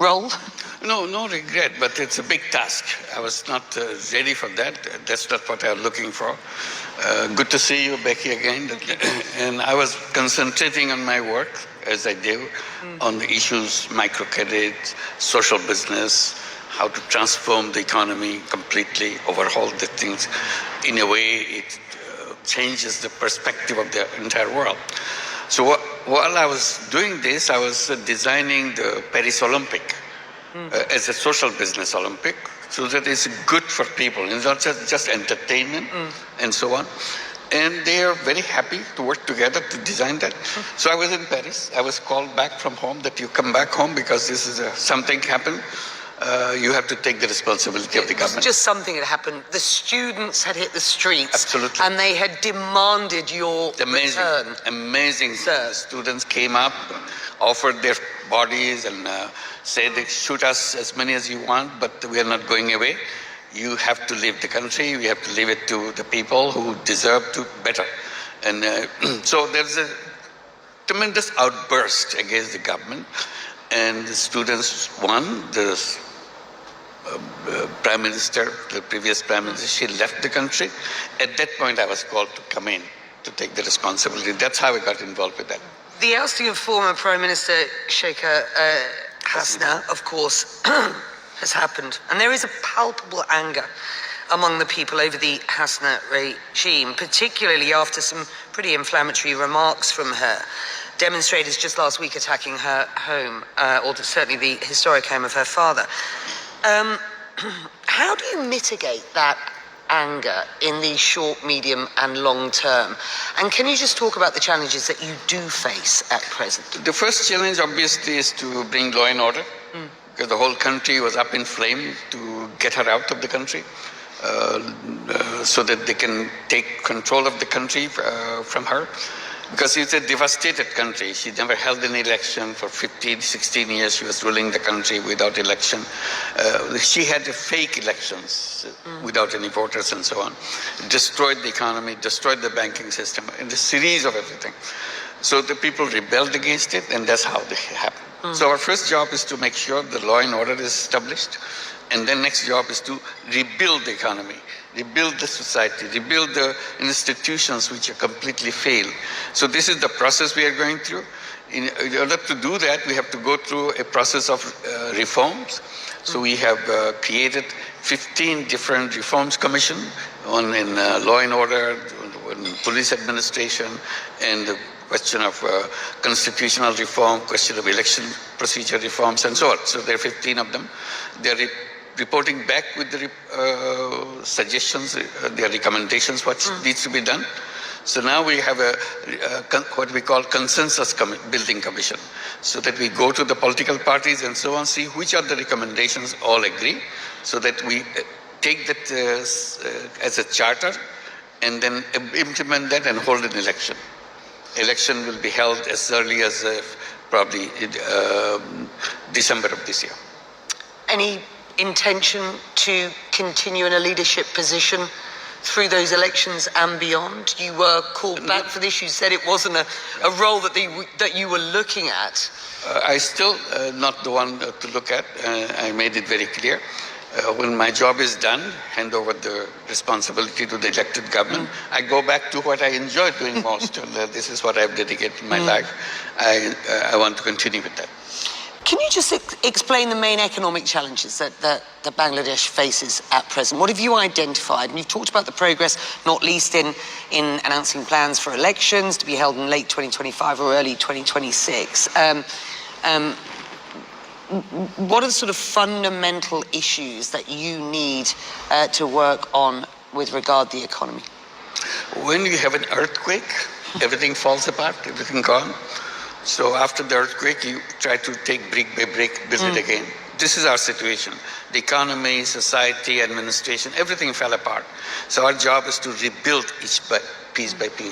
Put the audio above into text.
role? No regret, but it's a big task. I was not ready for that. That's not what I was looking for. Good to see you, Becky, again. And I was concentrating on my work, as I do, on the issues, microcredit, social business, how to transform the economy completely, overhaul the things. In a way, it changes the perspective of the entire world. So while I was doing this, I was designing the Paris Olympic as a social business Olympic, so that it's good for people. It's not just entertainment and so on. And they are very happy to work together to design that. So I was in Paris. I was called back from home that you come back home because this is something happened. You have to take the responsibility of the government. It was just something had happened. The students had hit the streets. Absolutely. And they had demanded your return. Amazing. The students came up, offered their bodies and said, shoot us as many as you want, but we are not going away. You have to leave the country. We have to leave it to the people who deserve to better. And so there's a tremendous outburst against the government. And the students won. The Prime Minister, the previous Prime Minister, she left the country. At that point, I was called to come in to take the responsibility. That's how I got involved with that. The ousting of former Prime Minister Sheikh Hasina, of course, has happened. And there is a palpable anger among the people over the Hasina regime, particularly after some pretty inflammatory remarks from her. Demonstrators just last week attacking her home, or certainly the historic home of her father. How do you mitigate that anger in the short, medium and long term? And can you just talk about the challenges that you do face at present? The first challenge obviously is to bring law and order, because the whole country was up in flame, to get her out of the country, so that they can take control of the country from her. Because it's a devastated country. She never held an election for 15, 16 years. She was ruling the country without election. She had fake elections without any voters and so on. Destroyed the economy, destroyed the banking system, and a series of everything. So the people rebelled against it, and that's how it happened. So our first job is to make sure the law and order is established. And then next job is to rebuild the economy, rebuild the society, rebuild the institutions which are completely failed. So this is the process we are going through. In order to do that, we have to go through a process of reforms. So we have created 15 different reforms commission, one in law and order, one in police administration, and the question of constitutional reform, question of election procedure reforms, and so on. So there are 15 of them. They're reporting back with the suggestions, their recommendations, what needs to be done. So now we have what we call consensus building commission, so that we go to the political parties and so on, see which are the recommendations all agree, so that we take that as a charter and then implement that and hold an election. Election will be held as early as probably December of this year. Any intention to continue in a leadership position through those elections and beyond? You were called back for this. You said it wasn't a role that you were looking at. I still not the one to look at. I made it very clear. When my job is done, hand over the responsibility to the elected government. I go back to what I enjoy doing most. This is what I've dedicated my life. I want to continue with that. Can you just explain the main economic challenges that Bangladesh faces at present? What have you identified? And you've talked about the progress, not least in announcing plans for elections to be held in late 2025 or early 2026. What are the sort of fundamental issues that you need to work on with regard to the economy? When you have an earthquake, everything falls apart, everything gone. So after the earthquake, you try to take brick by brick, build it again. This is our situation. The economy, society, administration, everything fell apart. So our job is to rebuild each piece by piece.